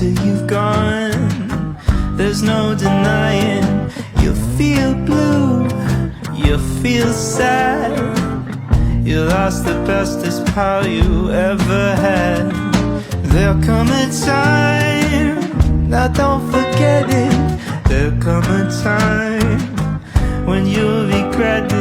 after you've gone. There's no denying, you feel blue, you feel sad. You lost the bestest pal you ever had. There'll come a time, now don't forget it. There'll come a time when you'll regret it.